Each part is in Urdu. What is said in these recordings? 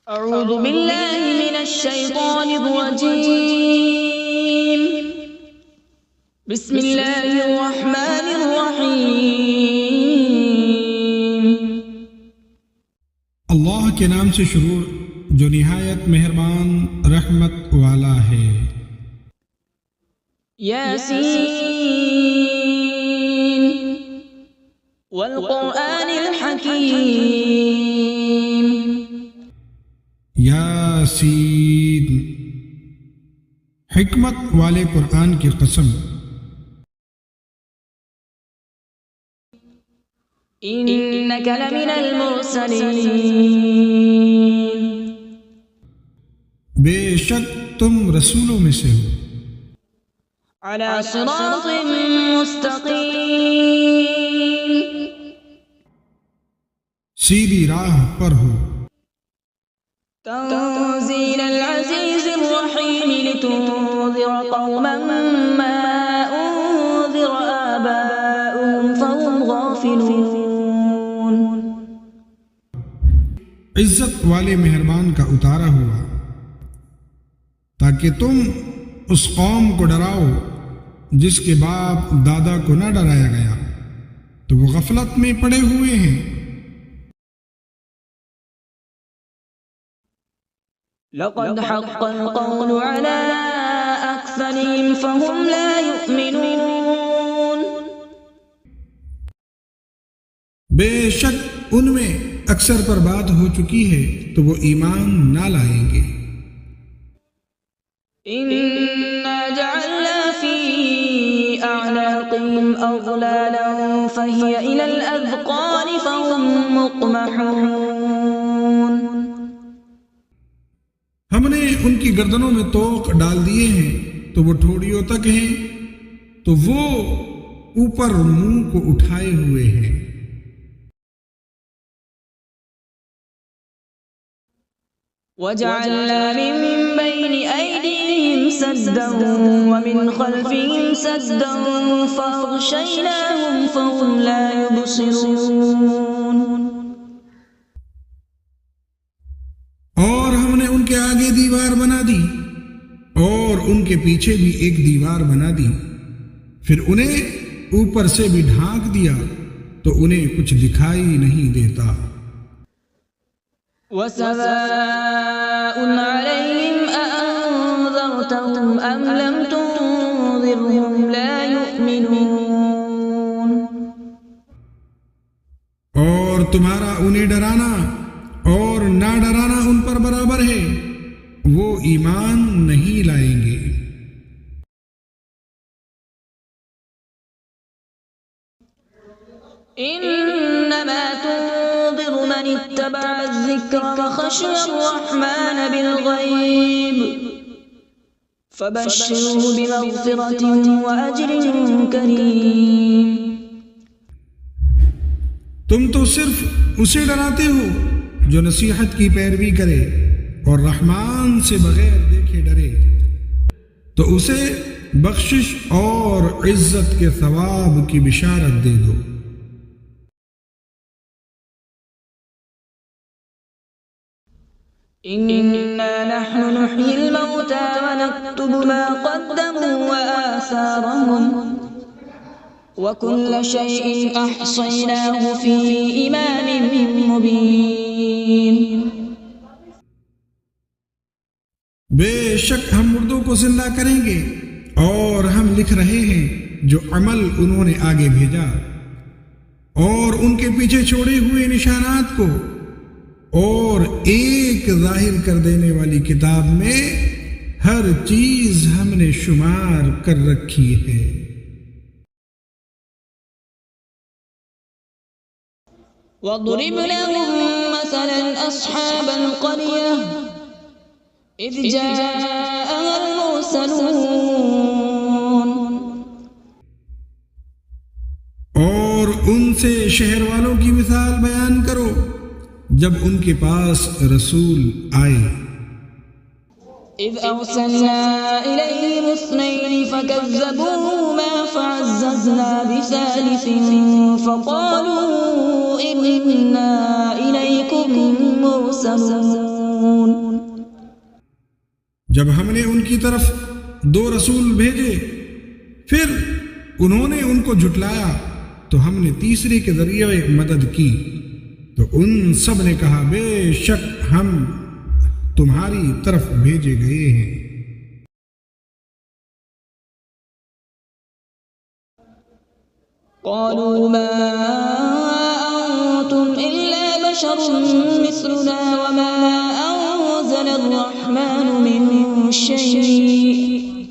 أعوذ بالله من الشيطان الرجيم. بسم الله الرحمن الرحيم. اللہ کے نام سے شروع جو نہایت مہربان رحمت والا ہے. یاسین والقرآن الحکیم. یاسین، حکمت والے قرآن کی قسم. إنك لمن المرسلين. بے شک تم رسولوں میں سے ہو. على صراط مستقيم. سیدھی راہ پر ہو. تنزيل العزيز الرحيم لتنذر قوما ما أنذر آباؤهم فهم غافلون. عزت والے مہربان کا اتارا ہوا تاکہ تم اس قوم کو ڈراؤ جس کے باپ دادا کو نہ ڈرایا گیا تو وہ غفلت میں پڑے ہوئے ہیں. لقد حق القول على أكثرهم فهم لا يؤمنون. بے شک ان میں اکثر پر بات ہو چکی ہے تو وہ ایمان نہ لائیں گے. إنا جعلنا في أعناقهم أغلالا فهي إلى الأذقان فهم مقمحون. ہم نے ان کی گردنوں میں توق ڈال دیے ہیں تو وہ ٹھوڑیوں تک ہیں تو وہ اوپر منہ کو اٹھائے ہوئے ہیں. وجعلنا من بين أيديهم سدا ومن خلفهم سدا فأغشيناهم فهم لا يبصرون. اور ہم نے ان کے آگے دیوار بنا دی اور ان کے پیچھے بھی ایک دیوار بنا دی، پھر انہیں اوپر سے بھی ڈھانک دیا تو انہیں کچھ دکھائی نہیں دیتا. وسواء عليهم أأنذرتهم أم لم تنذرهم لا يؤمنون. اور تمہارا انہیں ڈرانا اور نہ ڈرانا ان پر برابر ہے، وہ ایمان نہیں لائیں گے. إنما تنذر من اتبع الذكر وخشي الرحمن بالغيب فبشره بمغفرة وأجر كريم. تم تو صرف اسے ڈراتے ہو جو نصیحت کی پیروی کرے اور رحمان سے بغیر دیکھے ڈرے، تو اسے بخشش اور عزت کے ثواب کی بشارت دے دو. إنا نحن نحيي الموتى ونكتب ما قدموا وآثارهم وكل شيء أحصيناه في إمام مبين. بے شک ہم مردوں کو زندہ کریں گے اور ہم لکھ رہے ہیں جو عمل انہوں نے آگے بھیجا اور ان کے پیچھے چھوڑے ہوئے نشانات کو، اور ایک ظاہر کر دینے والی کتاب میں ہر چیز ہم نے شمار کر رکھی ہے. وَاضْرِبْ لَهُم مَّثَلًا أَصْحَابَ الْقَرْيَةِ إِذْ جَاءَهَا الْمُرْسَلُونَ. اور ان سے شہر والوں کی مثال بیان کرو جب ان کے پاس رسول آئے. إذ أرسلنا إليهم اثنين فكذبوهما فعززنا بثالث فقالوا إنا إليكم مرسلون. جب ہم نے ان کی طرف 2 رسول بھیجے پھر انہوں نے ان کو جھٹلایا تو ہم نے تیسرے کے ذریعے مدد کی تو ان سب نے کہا بے شک ہم تمہاری طرف بھیجے گئے ہیں۔ قالوا ما أنتم إلا بشر مثلنا وما أنزل الرحمن من شيء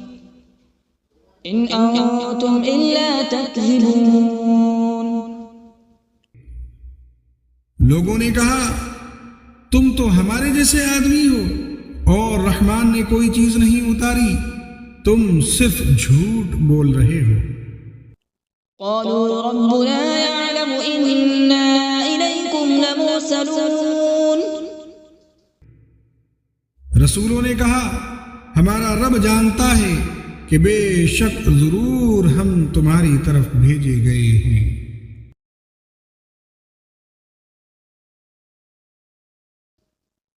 إن أنتم إلا تكذبون۔ لوگوں نے کہا تم تو ہمارے جیسے آدمی ہو اور رحمان نے کوئی چیز نہیں اتاری، تم صرف جھوٹ بول رہے ہو۔ قالوا ربنا يعلم إنا إليكم لمرسلون۔ رسولوں نے کہا ہمارا رب جانتا ہے کہ بے شک ضرور ہم تمہاری طرف بھیجے گئے ہیں۔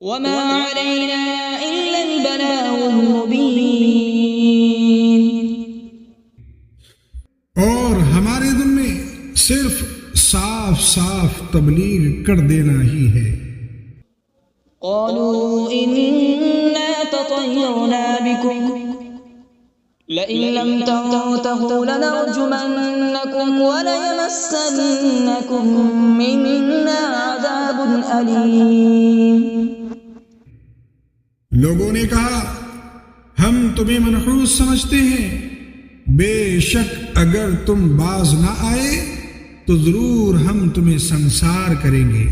وما علينا إلا البلاغ المبين۔ اور ہمارے ذمے صرف صاف صاف تبلیغ کر دینا ہی ہے۔ قالوا إنا تطيرنا بكم لئن لم تنتهوا لنرجمنكم وليمسنكم منا عذاب أليم۔ لوگوں نے کہا ہم تمہیں منحوس سمجھتے ہیں، بے شک اگر تم باز نہ آئے تو ضرور ہم تمہیں سنسار کریں گے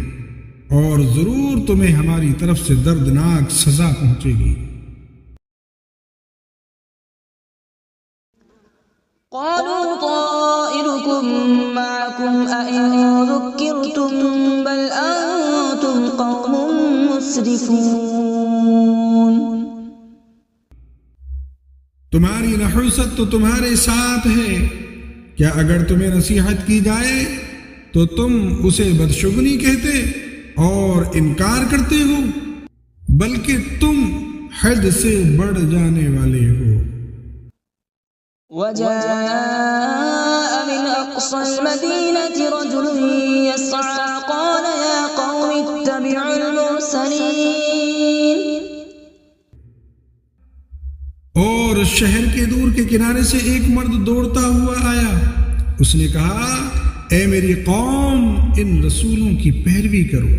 اور ضرور تمہیں ہماری طرف سے دردناک سزا پہنچے گی۔ قالوا طائركم معكم أئن ذكرتم بل أنتم قوم مسرفون۔ تمہاری نحوست تو تمہارے ساتھ ہے، کیا اگر تمہیں نصیحت کی جائے تو تم اسے بدشگنی کہتے اور انکار کرتے ہو، بلکہ تم حد سے بڑھ جانے والے ہو۔ وجاء من أقصى المدينة رجل يسعى قال يا قوم اتبعوا المرسلين۔ اور شہر کے دور کے کنارے سے ایک مرد دوڑتا ہوا آیا، اس نے کہا اے میری قوم ان رسولوں کی پیروی کرو۔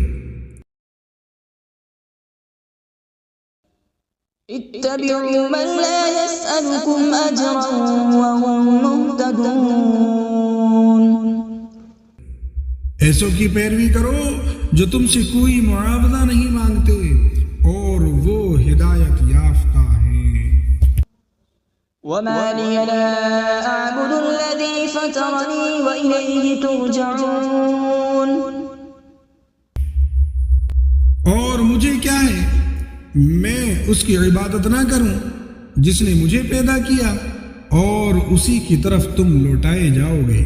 اتبعوا من لا يسألكم أجرا وهم مهتدون۔ ایسوں کی پیروی کرو جو تم سے کوئی معاوضہ نہیں مانگتے اور وہ ہدایت یافتہ ہیں۔ وما لي لا أعبد الذي فطرني وإليه ترجعون۔ اور مجھے کیا ہے میں اس کی عبادت نہ کروں جس نے مجھے پیدا کیا اور اسی کی طرف تم لوٹائے جاؤ گے۔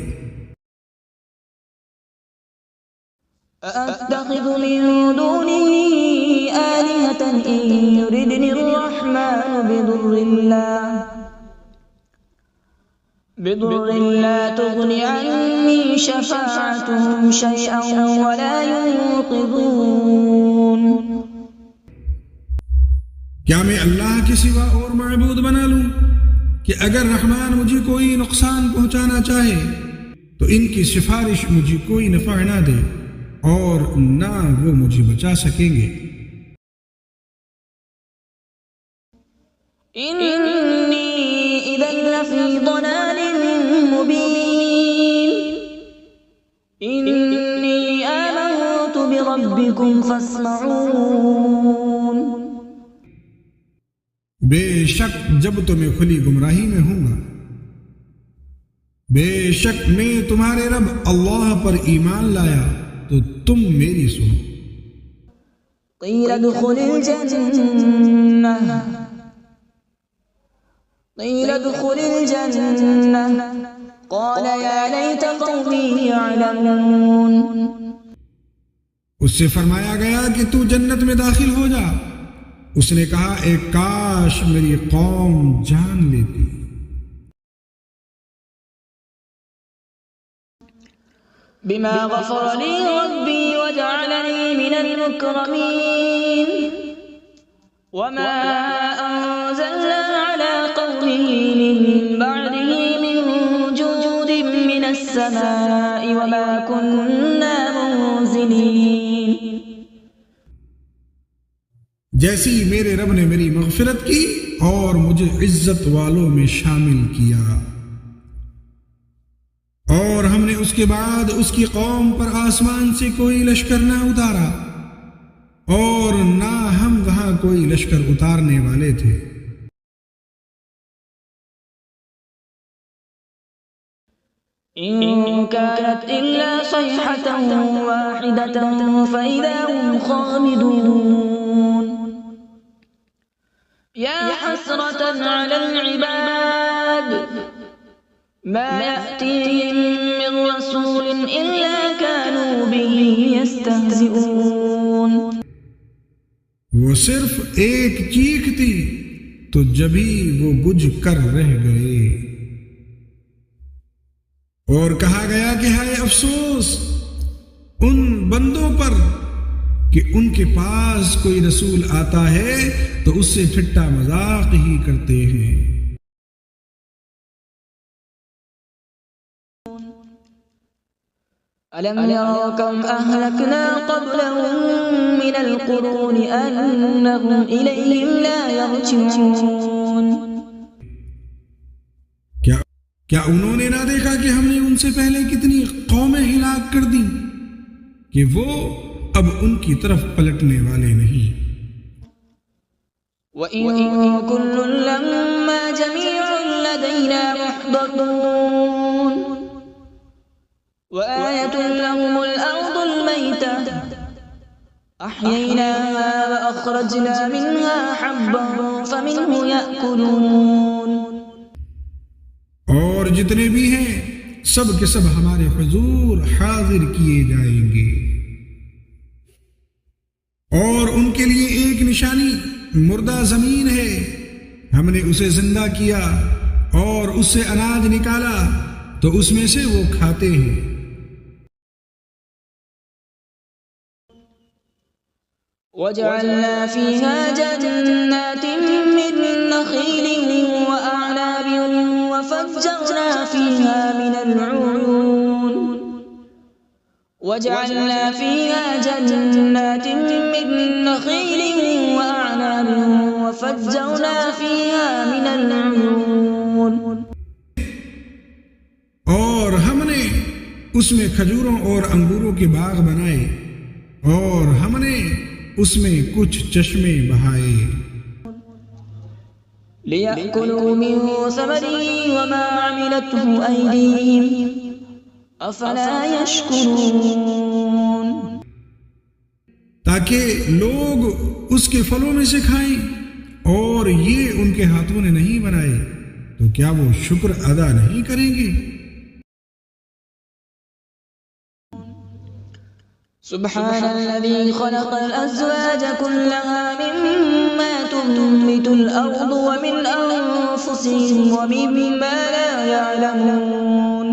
أأتخذ من دونه آلهة إن يردني الرحمن بضر لا تغن عني شفاعتهم شيئا ولا ينقذون۔ کیا میں اللہ کے سوا اور معبود بنا لوں کہ اگر رحمان مجھے کوئی نقصان پہنچانا چاہے تو ان کی سفارش مجھے کوئی نفع نہ دے اور نہ وہ مجھے بچا سکیں گے۔ إني إذا لفي ضلال مبين۔ إني آمنت بربكم فاسمعون۔ بے شک جب تمہیں کھلی گمراہی میں ہوں گا، بے شک میں تمہارے رب اللہ پر ایمان لایا تو تم میری سنو۔ قيل ادخل الجنة قال يا ليت قومي يعلمون۔ اس سے فرمایا گیا کہ تو جنت میں داخل ہو جا، اس نے کہا ایک کاش میری قوم جان لیتی۔ بما غفر لي ربي وجعلني من المكرمين وما أنزلنا على قومه من بعده من جود من السماء وما كنا منزلين۔ جیسی میرے رب نے میری مغفرت کی اور مجھے عزت والوں میں شامل کیا، اور ہم نے اس کے بعد اس کی قوم پر آسمان سے کوئی لشکر نہ اتارا، اور نہ ہم وہاں کوئی لشکر اتارنے والے تھے۔ إن كانت إلا صيحة واحدة فإذا هم خامدون۔ يا حسرة على العباد ما يأتيهم من رسول إلا كانوا به يستهزئون۔ وہ صرف ایک چیخ تھی تو جبھی وہ بجھ کر رہ گئے، اور کہا گیا کہ ہائے افسوس ان بندوں پر کہ ان کے پاس کوئی رسول آتا ہے تو اس سے ٹھٹا مذاق ہی کرتے ہیں۔ ألم يروا كم أهلكنا قبلهم من القرون أنهم إليهم لا يرجعون۔ کیا انہوں نے نہ دیکھا کہ ہم نے ان سے پہلے کتنی قومیں ہلاک کر دیں کہ وہ اب ان کی طرف پلٹنے والے نہیں۔ وَإِن كُلٌّ لَّمَّا جَمِيعٌ لَّدَيْنَا مُحْضَرُونَ وَآيَةٌ لَّهُمُ الْأَرْضُ الْمَيْتَةُ أَحْيَيْنَاهَا وَأَخْرَجْنَا مِنْهَا حَبًّا فَمِنْهُ يَأْكُلُونَ۔ اور جتنے بھی ہیں سب کے سب ہمارے حضور حاضر کیے جائیں گے، اور ان کے لیے ایک نشانی مردہ زمین ہے، ہم نے اسے زندہ کیا اور اس سے اناج نکالا تو اس میں سے وہ کھاتے ہیں۔ وَجَعَلْنَا فِيهَا جَنَّاتٍ مِّن نَّخِيلٍ وَأَعْنَابٍ وَفَجَّرْنَا فِيهَا مِنَ الْعُيُونِ وَجَعَلْنَا فِيهَا جَنَّاتٍ مِّن نَّخِيلٍ وَأَعْنَابٍ وَفَجَّرْنَا فِيهَا مِنَ الْعُيُونِ۔ اور ہم نے اس میں کھجوروں اور انگوروں کے باغ بنائے، اور ہم نے اس میں کچھ چشمے بہائے۔ لِيَأْكُلُوا مِن ثَمَرِهِ وَمَا عَمِلَتْهُ أَيْدِيهِمْ أَفَلَا يَشْكُرُونَ۔ تاکہ لوگ اس کے پھلوں میں سے کھائیں، اور یہ ان کے ہاتھوں نے نہیں بنائے تو کیا وہ شکر ادا نہیں کریں گے؟ سبحان الذي خلق الأزواج كلها مما تنبت الأرض ومن أنفسهم ومما لا يعلمون۔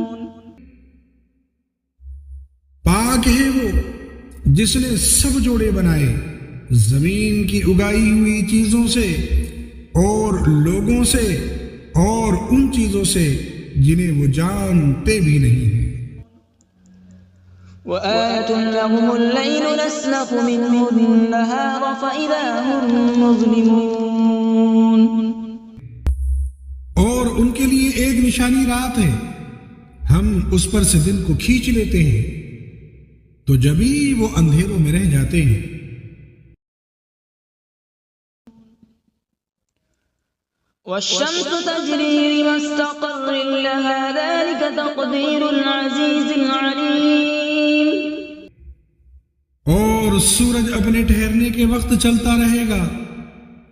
پاک ہے وہ جس نے سب جوڑے بنائے زمین کی اگائی ہوئی چیزوں سے اور لوگوں سے اور ان چیزوں سے جنہیں وہ جانتے بھی نہیں ہیں۔ وآية لهم الليل نسلخ منه النهار فإذا هم مظلمون۔ اور ان کے لیے ایک نشانی رات ہے، ہم اس پر سے دن کو کھینچ لیتے ہیں تو جبھی وہ اندھیروں میں رہ جاتے ہیں۔ والشمس تجري لمستقر لها ذلك تقدير العزيز العليم۔ اور سورج اپنے ٹھہرنے کے وقت چلتا رہے گا،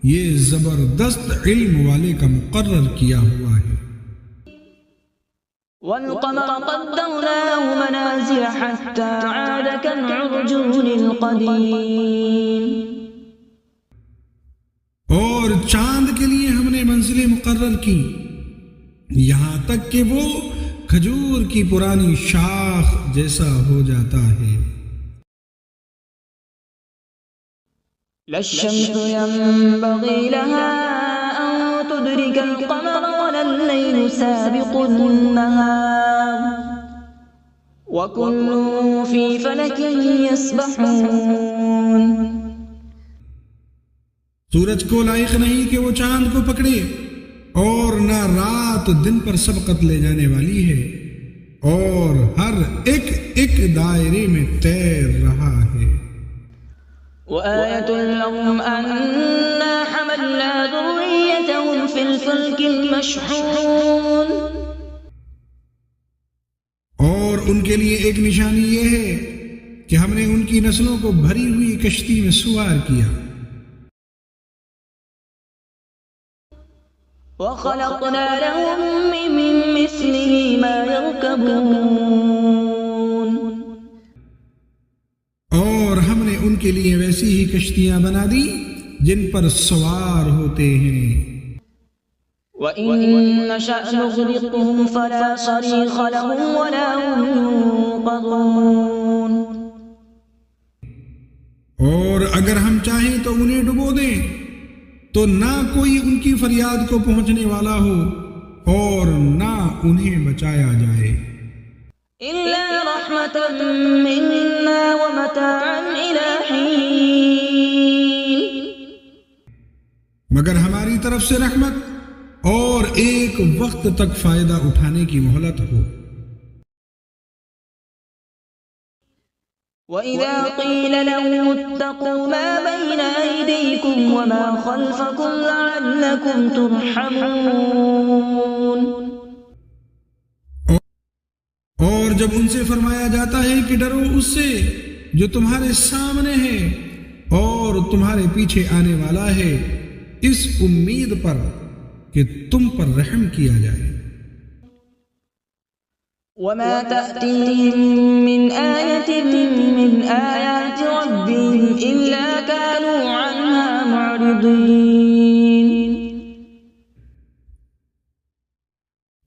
یہ زبردست علم والے کا مقرر کیا ہوا ہے۔ والقمر قدرناه منازل حتى عاد كالعرجون القديم۔ اور چاند کے لیے ہم نے منزلیں مقرر کی یہاں تک کہ وہ کھجور کی پرانی شاخ جیسا ہو جاتا ہے۔ لا الشمس ينبغي لها أن تدرك القمر ولا الليل سابق النهار وكل في فلك يسبحون۔ سورج کو لائق نہیں کہ وہ چاند کو پکڑے، اور نہ رات دن پر سبقت لے جانے والی ہے، اور ہر ایک ایک دائرے میں تیر رہا ہے۔ وآية لهم أنا حملنا ذريتهم في الفلك المشحون۔ اور ان کے لیے ایک نشانی یہ ہے کہ ہم نے ان کی نسلوں کو بھری ہوئی کشتی میں سوار کیا۔ وخلقنا لهم من مثله ما يركبون۔ اور ہم نے ان کے لیے ویسی ہی کشتیاں بنا دی جن پر سوار ہوتے ہیں۔ وَإِن نَّشَأْ نُغْرِقْهُمْ فَلَا صَرِيخَ لَهُمْ وَلَا هُمْ يُنقَذُونَ۔ اور اگر ہم چاہیں تو انہیں ڈبو دیں تو نہ کوئی ان کی فریاد کو پہنچنے والا ہو اور نہ انہیں بچایا جائے۔ إِلَّا رَحْمَةً مِّنَّا وَمَتَاعًا إِلَىٰ حِينٍ۔ مگر ہماری طرف سے رحمت اور ایک وقت تک فائدہ اٹھانے کی مہلت ہو۔ وَإِذَا قِيلَ لَهُمُ اتَّقُوا مَا بَيْنَ أَيْدِيكُمْ وَمَا خَلْفَكُمْ لَعَلَّكُمْ تُرْحَمُونَ۔ اور جب ان سے فرمایا جاتا ہے کہ ڈرو اس سے جو تمہارے سامنے ہے اور تمہارے پیچھے آنے والا ہے، اس امید پر کہ تم پر رحم کیا جائے۔ وَمَا تَأْتِيهِم مِّنْ آيَةٍ مِّنْ آيَاتِ رَبِّهِمْ إِلَّا كَانُوا عَنْهَا مُعْرِضِينَ۔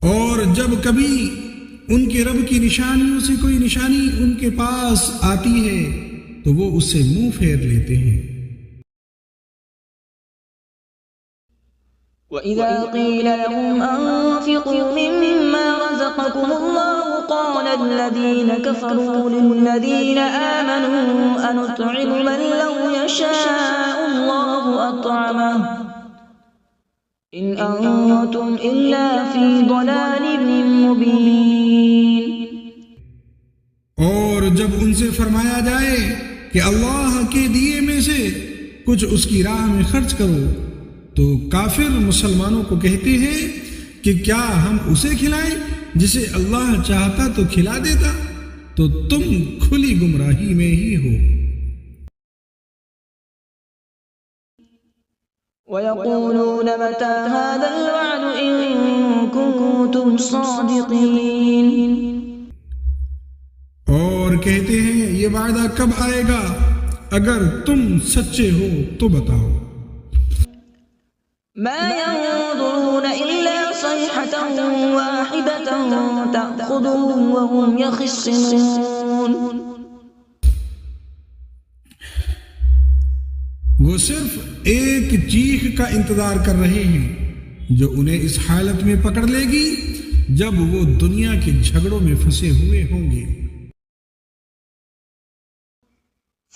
اور جب کبھی ان کے رب کی نشانیوں سے کوئی نشانی ان کے پاس آتی ہے تو وہ اس سے منہ پھیر لیتے ہیں۔ وَإِذَا قِيلَ لَهُمْ أَنفِقُوا مِمَّا رَزَقَكُمُ اللَّهُ قَالَ الَّذِينَ كَفَرُوا لِلَّذِينَ آمَنُوا أَنُطْعِمُ مَن لَّوْ يَشَاءُ اللَّهُ أَطْعَمَهُ إِنْ أَنتُمْ إِلَّا فِي ضَلَالٍ مُّبِينٍ۔ اور جب ان سے فرمایا جائے کہ اللہ کے دیے میں سے کچھ اس کی راہ میں خرچ کرو تو کافر مسلمانوں کو کہتے ہیں کہ کیا ہم اسے کھلائیں جسے اللہ چاہتا تو کھلا دیتا، تو تم کھلی گمراہی میں ہی ہو۔ وَيَقُولُونَ مَتَىٰ هَٰذَا الْوَعْدُ إِن كُنتُمْ صَادِقِينَ۔ اور کہتے ہیں یہ وعدہ کب آئے گا، اگر تم سچے ہو تو بتاؤ۔ مَا يَنظُرُونَ إِلَّا صَيْحَةً وَاحِدَةً تَأْخُذُهُمْ وَهُمْ يَخِصِّمُونَ۔ وہ صرف ایک چیخ کا انتظار کر رہے ہیں جو انہیں اس حالت میں پکڑ لے گی جب وہ دنیا کے جھگڑوں میں پھنسے ہوئے ہوں گے۔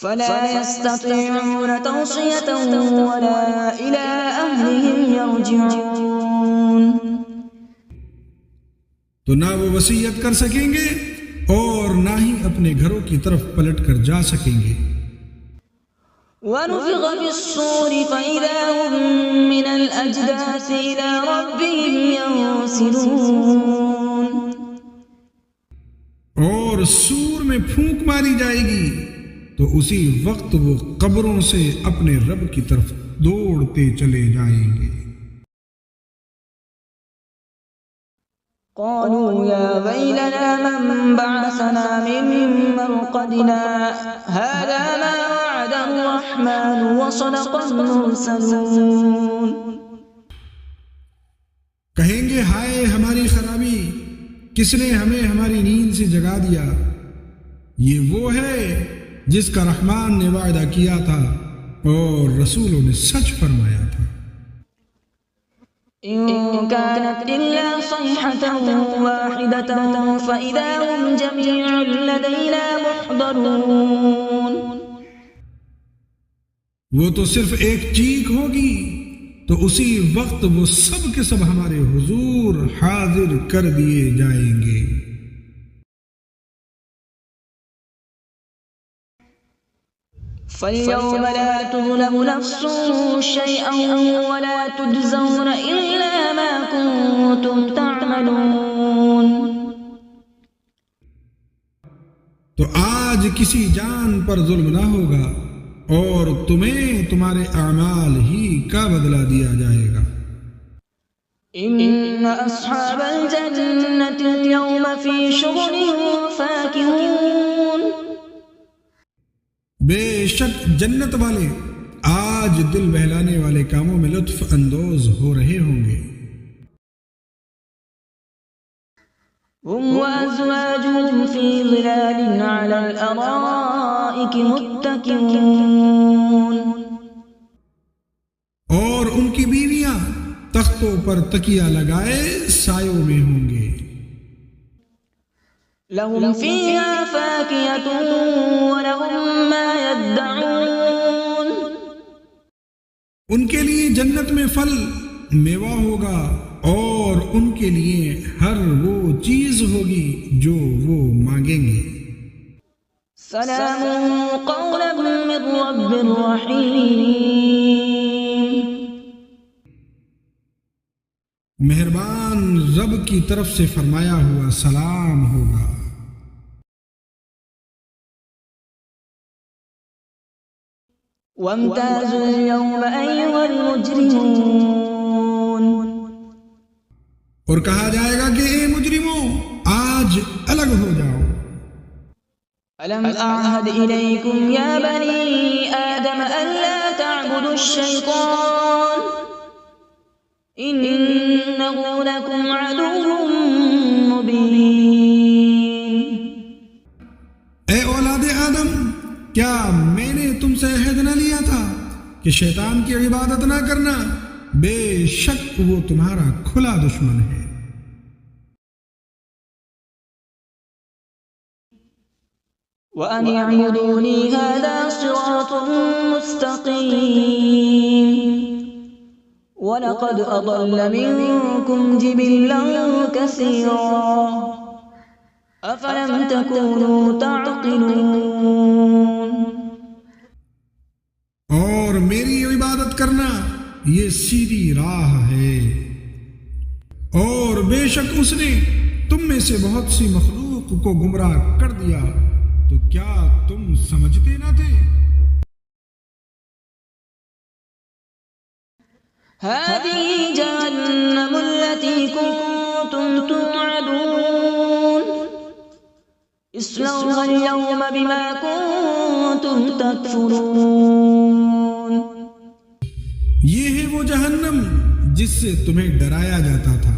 فَلَا يَسْتَطِيعُونَ تَوْصِيَةً وَلَا إِلَىٰ أَهْلِهِمْ يَرْجِعُونَ۔ تو نہ وہ وصیت کر سکیں گے اور نہ ہی اپنے گھروں کی طرف پلٹ کر جا سکیں گے۔ وَنُفِخَ فِي الصُّورِ فَإِذَا هُم مِّنَ الْأَجْدَاثِ إِلَىٰ رَبِّهِمْ يَنسِلُونَ۔ اور سور میں پھونک ماری جائے گی تو اسی وقت وہ قبروں سے اپنے رب کی طرف دوڑتے چلے جائیں گے۔ قالوا يا ويلنا من بعثنا من مرقدنا هذا ما وعد الرحمن وصدق المرسلون. کہیں گے ہائے ہماری خرابی، کس نے ہمیں ہماری نیند سے جگا دیا؟ یہ وہ ہے جس کا رحمان نے وعدہ کیا تھا اور رسولوں نے سچ فرمایا تھا. إن كانت إلا صيحة واحدة فإذا هم جميع لدينا محضرون. وہ تو صرف ایک چیخ ہوگی تو اسی وقت وہ سب کے سب ہمارے حضور حاضر کر دیے جائیں گے. فاليوم لا تظلم نفس شيئا ولا تجزون إلا ما كنتم تعملون. تو آج کسی جان پر ظلم نہ ہوگا اور تمہیں تمہارے اعمال ہی کا بدلہ دیا جائے گا. إن أصحاب الجنة اليوم في شغل فاكهون. بے شک جنت والے آج دل بہلانے والے کاموں میں لطف اندوز ہو رہے ہوں گے. هم وأزواجهم في ظلال على الأرائك متكئون. اور ان کی بیویاں تختوں پر تکیہ لگائے سایوں میں ہوں گے. لهم فيها فاكهة ولهم ما يدعون. ان کے لیے جنت میں پھل میوہ ہوگا اور ان کے لیے ہر وہ چیز ہوگی جو وہ مانگیں گے. سلام قولا من رب رحیم. مہربان رب کی طرف سے فرمایا ہوا سلام ہوگا. وامتازوا اليوم أيها المجرمون. اور کہا جائے گا کہ اے مجرموں آج الگ ہو جاؤ. ألم أعهد إليكم يا بني آدم ألا تعبدوا الشيطان إنه لكم عدو مبين. اے اولاد آدم، کیا میں نے تم سے عہد نہ لیا تھا کہ شیطان کی عبادت نہ کرنا؟ بے شک وہ تمہارا کھلا دشمن ہے. وأن اعبدوني هذا صراط مستقيم. ولقد أضل منكم جبلا كثيرا أفلم تكونوا تعقلون. اور میری عبادت کرنا یہ سیدھی راہ ہے، اور بے شک اس نے تم میں سے بہت سی مخلوق کو گمراہ کر دیا، تو کیا تم سمجھتے نہ تھے؟ هذه جهنم التي كنتم توعدون اصلوها اليوم بما كنتم تكفرون. یہ ہے وہ جہنم جس سے تمہیں ڈرایا جاتا تھا،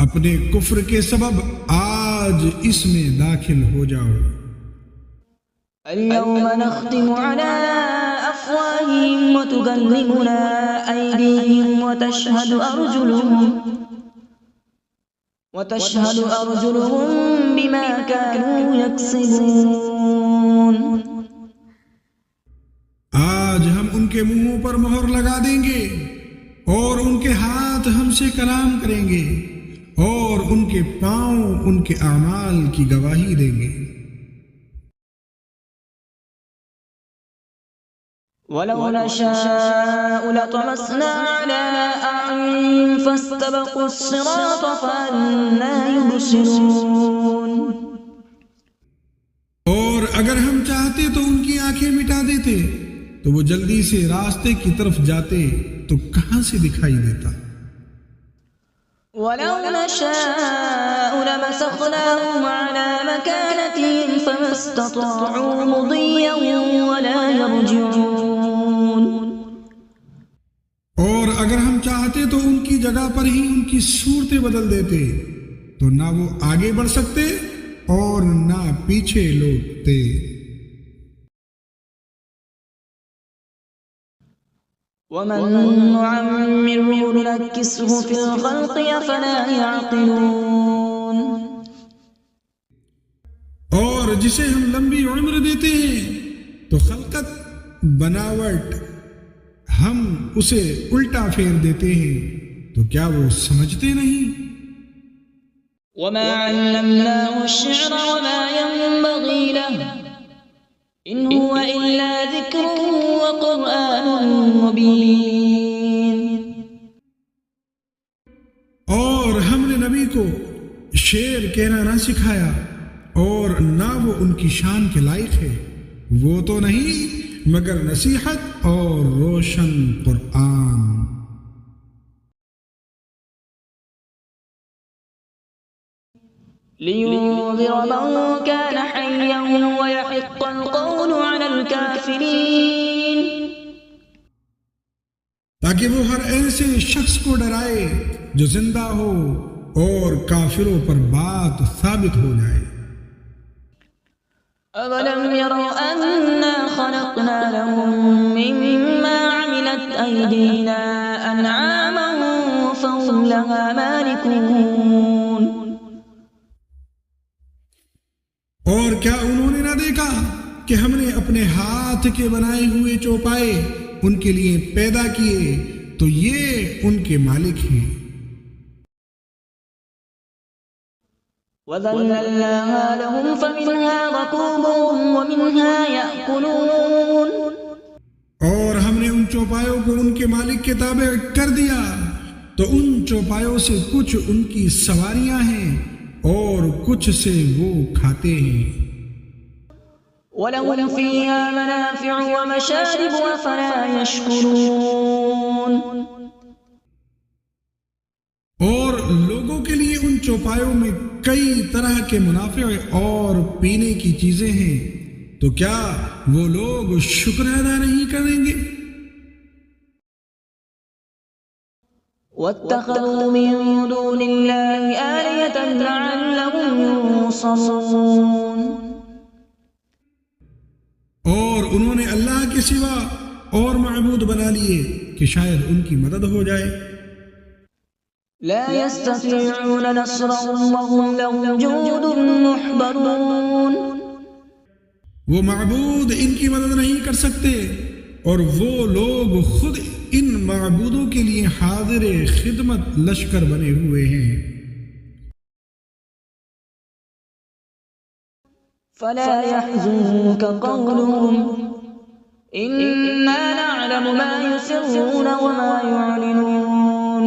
اپنے کفر کے سبب آج اس میں داخل ہو جاؤ. اليوم نختم على أفواههم وتكلمنا أيديهم وتشهد أرجلهم بما كانوا يكسبون. آج ہم ان کے منہوں پر مہر لگا دیں گے اور ان کے ہاتھ ہم سے کلام کریں گے اور ان کے پاؤں ان کے اعمال کی گواہی دیں گے. ولو نشاء لطمسنا على أعينهم فاستبقوا الصراط فأنى يبصرون. اور اگر ہم چاہتے تو ان کی آنکھیں مٹا دیتے تو وہ جلدی سے راستے کی طرف جاتے تو کہاں سے دکھائی دیتا. ولو نشاء لمسخناهم على مكانتهم فما استطاعوا مضيا ولا يرجعون. اور اگر ہم چاہتے تو ان کی جگہ پر ہی ان کی صورتیں بدل دیتے، تو نہ وہ آگے بڑھ سکتے اور نہ پیچھے لوٹتے. ومن نعمره ننكسه في الخلق أفلا يعقلون. اور جسے ہم لمبی عمر دیتے ہیں تو خلقت بناوٹ ہم اسے الٹا پھیر دیتے ہیں، تو کیا وہ سمجھتے نہیں؟ وما علمناه الشعر وما ينبغي له إن هو إلا ذكر وقرآن مبين. اور ہم نے نبی کو شعر کہنا نہ سکھایا اور نہ وہ ان کی شان کے لائق ہے، وہ تو نہیں مگر نصیحت اور روشن قرآن. لينذر من كان حيا ويحق القول على الكافرين. تاکہ وہ ہر ایسے شخص کو ڈرائے جو زندہ ہو اور کافروں پر بات ثابت ہو جائے. أَوَلَمْ يَرَوْا أَنَّا خَلَقْنَا لَهُم مِّمَّا عَمِلَتْ أَيْدِينَا أَنْعَامًا فَهُمْ لَهَا مَالِكُونَ. اور کیا انہوں نے نہ دیکھا کہ ہم نے اپنے ہاتھ کے بنائے ہوئے چوپائے ان کے لیے پیدا کیے، تو یہ ان کے مالک ہیں. وَذَلَّلْنَاهَا لَهُمْ فَمِنْهَا رَكُوبُهُمْ وَمِنْهَا يَأْكُلُونَ. اور ہم نے ان چوپایوں کو ان کے مالک کے تابع کر دیا، تو ان چوپایوں سے کچھ ان کی سواریاں ہیں اور کچھ سے وہ کھاتے ہیں. وَلَهُمْ فِيهَا مَنَافِعُ وَمَشَارِبُ أَفَلَا يَشْكُرُونَ. اور لوگوں کے لیے ان چوپایوں میں کئی طرح کے منافع اور پینے کی چیزیں ہیں، تو کیا وہ لوگ شکر ادا نہیں کریں گے؟ وَاتَّخَذُوا مِن دُونِ اللَّهِ آلِهَةً لَّعَلَّهُمْ يُنصَرُونَ. اور انہوں نے اللہ کے سوا اور معبود بنا لیے کہ شاید ان کی مدد ہو جائے. لا يستطيعون نصرهم وهم لهم جند محضرون. وہ معبود ان کی مدد نہیں کر سکتے اور وہ لوگ خود ان معبودوں کے لیے حاضر خدمت لشکر بنے ہوئے ہیں. فلا يحزنك قولهم إنا نعلم ما يسرون وما يعلنون.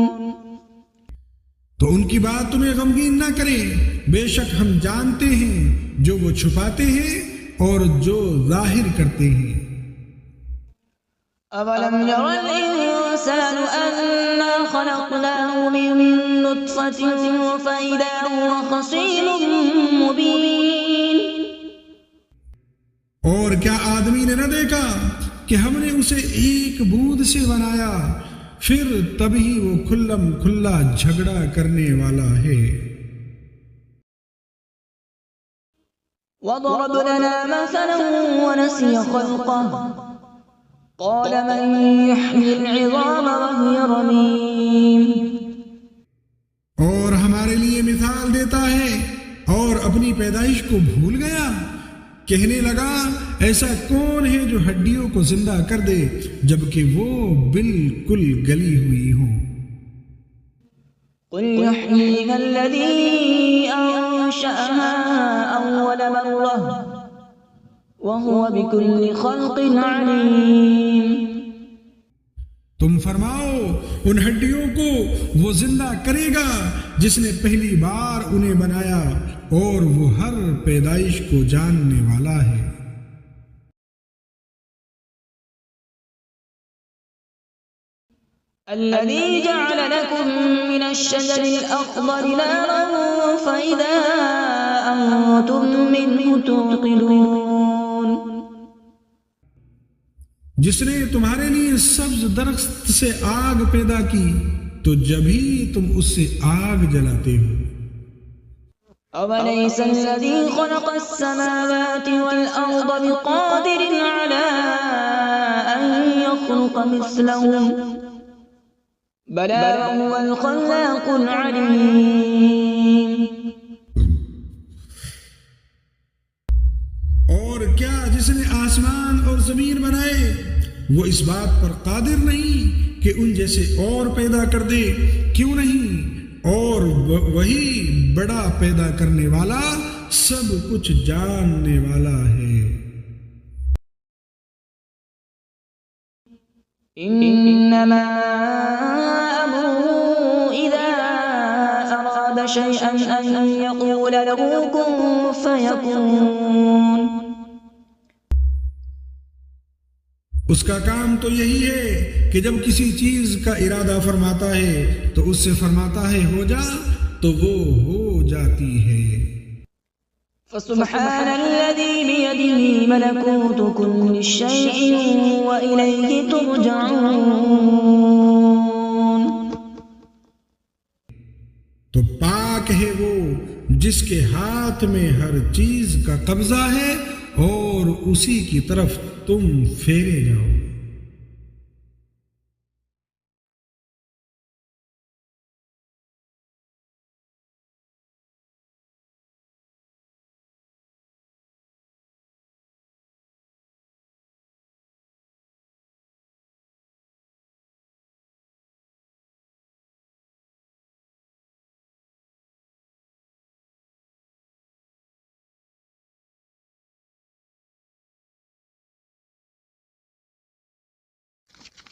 تو ان کی بات تمہیں غمگین نہ کرے، بے شک ہم جانتے ہیں جو وہ چھپاتے ہیں اور جو ظاہر کرتے ہیں. أَوَلَمْ يَرَ الْإِنسَانُ أَنَّا خَلَقْنَاهُ مِن نُّطْفَةٍ فَإِذَا هُوَ خَصِيمٌ مُّبِينٌ. اور کیا آدمی نے نہ دیکھا کہ ہم نے اسے ایک بوند سے بنایا، پھر تبھی وہ کھلم کھلا جھگڑا کرنے والا ہے. وَضَرَبْ لَنَا مَثَلًا وَنَسِيَ خَلْقَهُ قَالَ مَن يُحْيِي الْعِظَامَ وَهِيَ رَمِيمٌ. اور ہمارے لیے مثال دیتا ہے اور اپنی پیدائش کو بھول گیا. کہنے لگا ایسا کون ہے جو ہڈیوں کو زندہ کر دے جبکہ وہ بالکل گلی ہوئی ہوں. قُلْ يُحْيِيهَا الَّذِي أَنشَأَهَا أَوَّلَ مَرَّةٍ وَهُوَ بِكُلِّ خَلْقٍ عَلِيمٌ. تم فرماؤ ان ہڈیوں کو وہ زندہ کرے گا جس نے پہلی بار انہیں بنایا، اور وہ ہر پیدائش کو جاننے والا ہے. الذي جعل لكم من الشجر الأخضر نارا فإذا أنتم منه توقدون جس نے تمہارے لیے سبز درخت سے آگ پیدا کی تو جب ہی تم اس سے آگ جلاتے ہو. أوليس الذي خلق السماوات والأرض بقادر على أن يخلق مثلهم بلى وهو الخلاق العليم. اور کیا جس نے آسمان اور زمین بنائے وہ اس بات پر قادر نہیں کہ ان جیسے اور پیدا کر دے؟ کیوں نہیں؟ اور وہی بڑا پیدا کرنے والا سب کچھ جاننے والا ہے. إنما أمره إذا أراد شيئا أن يقول له كن فيكون. اس کا کام تو یہی ہے کہ جب کسی چیز کا ارادہ فرماتا ہے تو اس سے فرماتا ہے ہو جا تو وہ ہو جاتی ہے. فسبحان الذي بيده ملكوت كل شيء وإليه ترجعون. تو پاک ہے وہ جس کے ہاتھ میں ہر چیز کا قبضہ ہے اور اسی کی طرف تم پھیرے جاؤ.